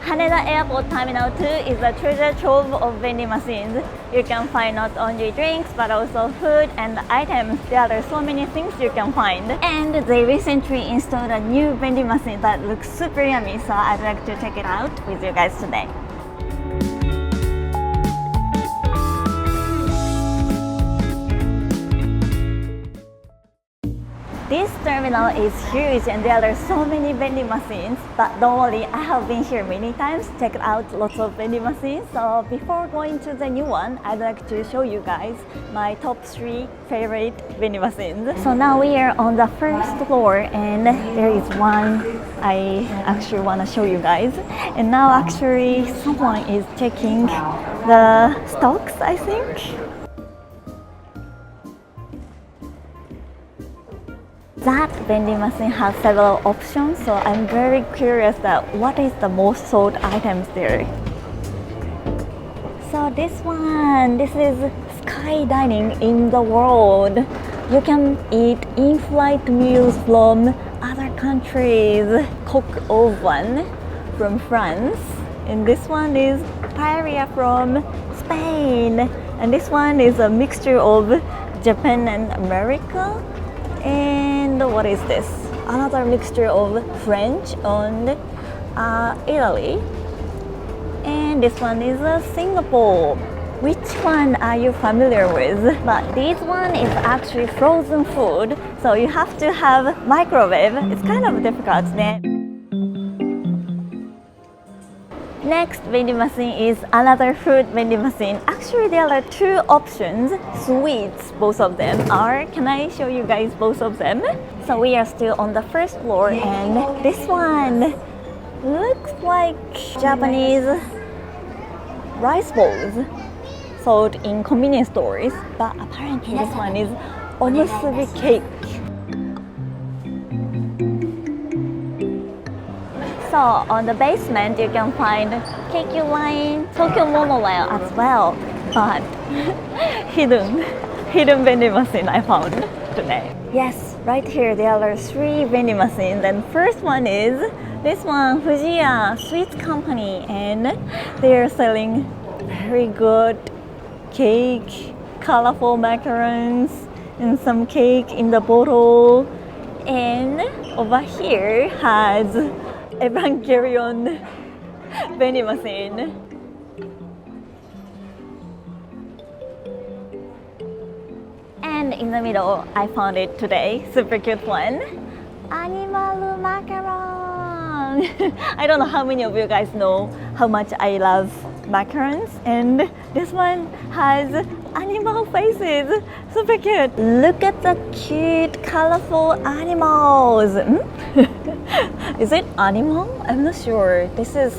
Haneda Airport Terminal 2 is a treasure trove of vending machines. You can find not only drinks but also food and items. There are so many things you can find. And they recently installed a new vending machine that looks super yummy, so I'd like to check it out with you guys today. This terminal is huge and there are so many vending machines, but don't worry, I have been here many times, checked out lots of vending machines. So before going to the new one, I'd like to show you guys my top 3 favorite vending machines. So now we are on the first floor and there is one I actually want to show you guys. And now actually someone is checking the stocks, I think. That vending machine has several options, so I'm very curious that what is the most sold items there. So this is sky dining in the world. You can eat in-flight meals from other countries. Coq au vin from France, and this one is paella from Spain, and this one is a mixture of Japan and America. And what is this? Another mixture of French and Italy. And this one is Singapore. Which one are you familiar with? But this one is actually frozen food, so you have to have microwave. It's kind of difficult. Next vending machine is another food vending machine. Actually, there are 2 options, sweets, both of them are. Can I show you guys both of them? So we are still on the first floor and this one looks like Japanese rice bowls sold in convenience stores, but apparently this one is omusubi cake. So on the basement you can find Keikyu line, Tokyo Monorail as well, but hidden vending machine I found today. Yes, right here there are 3 vending machines, and first one is this one, Fujiya Sweets Company, and they are selling very good cake, colorful macarons, and some cake in the bottle. And over here has Evangelion vending machine. And in the middle, I found it today, super cute one, Animal macaron. I don't know how many of you guys know how much I love macarons, and this one has animal faces, super cute. Look at the cute, colorful animals. Is it animal? I'm not sure. This is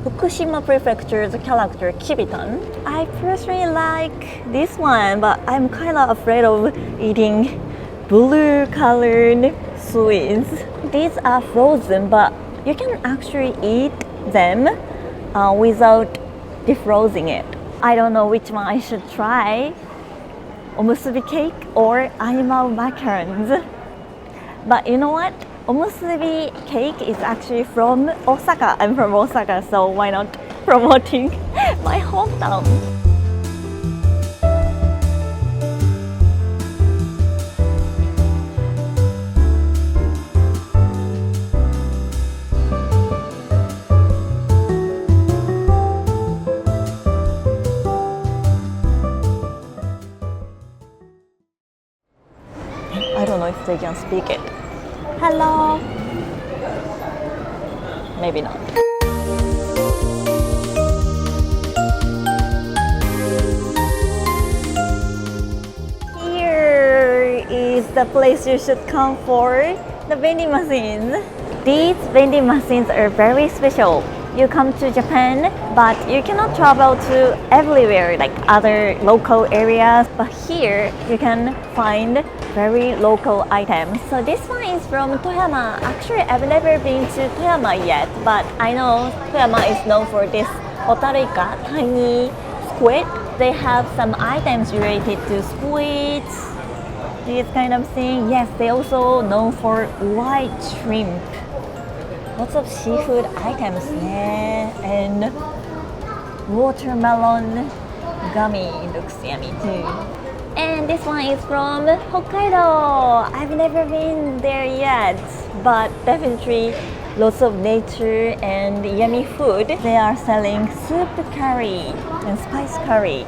Fukushima Prefecture's character Kibitan. I personally like this one, but I'm kind of afraid of eating blue colored sweets. These are frozen, but you can actually eat them without defrosting it. I don't know which one I should try, omusubi cake or animal macarons. But you know what? Omusubi cake is actually from Osaka. I'm from Osaka, so why not promoting my hometown? I don't know if they can speak it. Hello. Maybe not. Here is the place you should come for the vending machines. These vending machines are very special. You come to Japan, but you cannot travel to everywhere like other local areas. But here you can find very local items. So this one is from Toyama. Actually, I've never been to Toyama yet, but I know Toyama is known for this hotarika, tiny squid. They have some items related to squids, this kind of thing. Yes, they also known for white shrimp. lots of seafood items ね and watermelon gummy looks yummy too. And this one is from Hokkaido. I've never been there yet, but definitely lots of nature and yummy food. They are selling soup curry and spice curry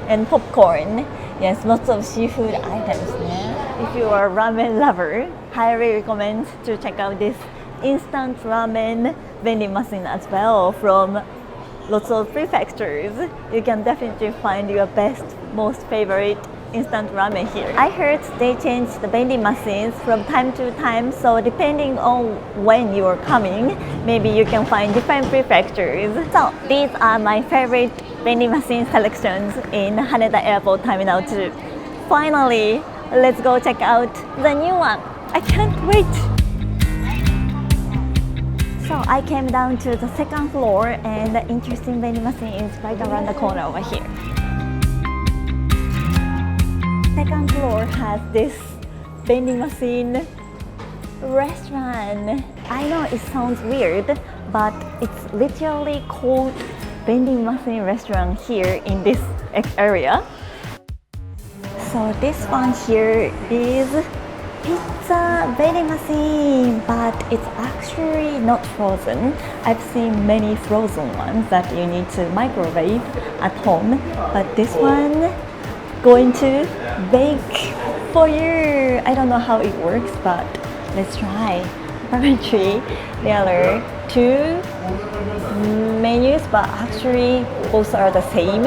and popcorn. Yes, lots of seafood items. Yeah. If you are a ramen lover, highly recommend to check out this instant ramen vending machine as well from lots of prefectures. You can definitely find your best, most favorite instant ramen here. I heard they change the vending machines from time to time, so depending on when you are coming, maybe you can find different prefectures. So these are my favorite vending machine selections in Haneda Airport Terminal 2. Finally, let's go check out the new one. I can't wait! So I came down to the second floor and the interesting vending machine is right around the corner over here. Second floor has this vending machine restaurant. I know it sounds weird, but it's literally called vending machine restaurant here in this area. So this one here is pizza vending machine, but it's actually not frozen. I've seen many frozen ones that you need to microwave at home, but this one going to bake for you. I don't know how it works, but let's try. Apparently there are two menus, but actually both are the same.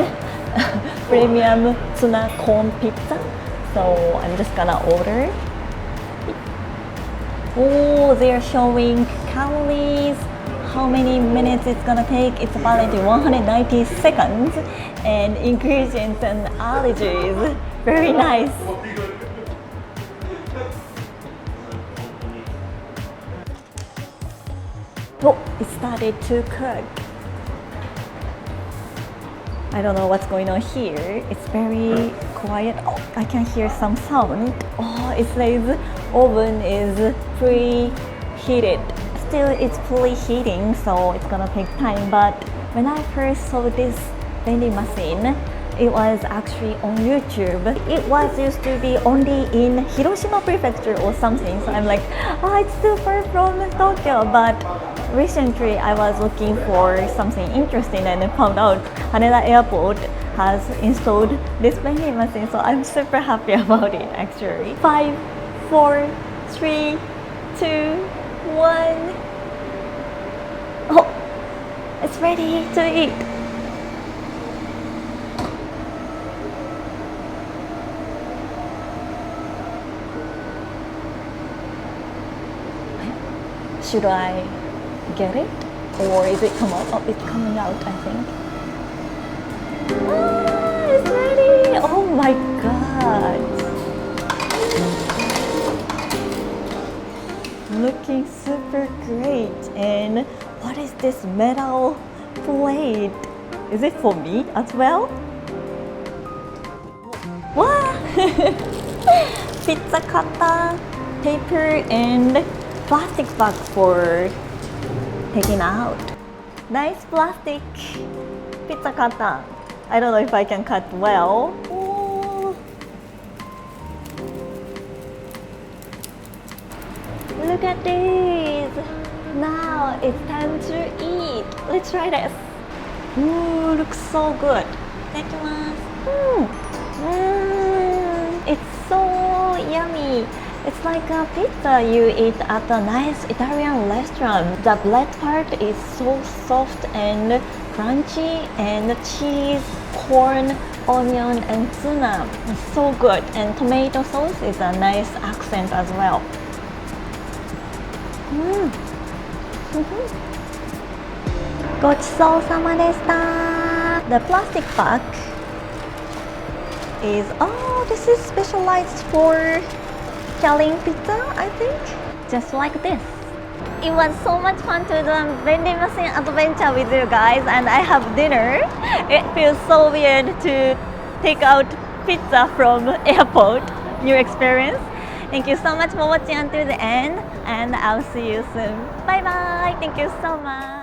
Premium tuna corn pizza. So I'm just gonna order. Oh, they're showing calories, how many minutes it's gonna take. It's apparently 190 seconds and ingredients and allergies. Very nice. Oh, it started to cook. I don't know what's going on here. It's very quiet. Oh, I can hear some sound. Oh, it says oven is preheated. Still, it's fully heating, so it's gonna take time. But when I first saw this vending machine, it was actually on YouTube. It was used to be only in Hiroshima prefecture or something. So I'm like, oh, it's too far from Tokyo. But recently I was looking for something interesting and I found out Haneda Airport has installed this vending machine. So I'm super happy about it actually. 5, 4, 3, 2, 1. Oh, it's ready to eat. Should I get it? Or is it come out? Oh, it's coming out, I think. Ah, it's ready! Oh my god! Looking super great. And what is this metal plate? Is it for me as well? Wow! Pizza cutter, paper, and plastic bag for taking out. Nice plastic pizza cutter. I don't know if I can cut well. Ooh. Look at this. Now it's time to eat. Let's try this. Ooh, looks so good. It's so yummy. It's like a pizza you eat at a nice Italian restaurant. The bread part is so soft and crunchy, and the cheese, corn, onion, and tuna. It's so good. And tomato sauce is a nice accent as well. Gochisou-sama deshita. The plastic bag is, oh, this is specialized for selling pizza, I think. Just like this. It was so much fun to do a vending machine adventure with you guys, and I have dinner. It feels so weird to take out pizza from airport. New experience. Thank you so much for watching until the end, and I'll see you soon. Bye bye. Thank you so much.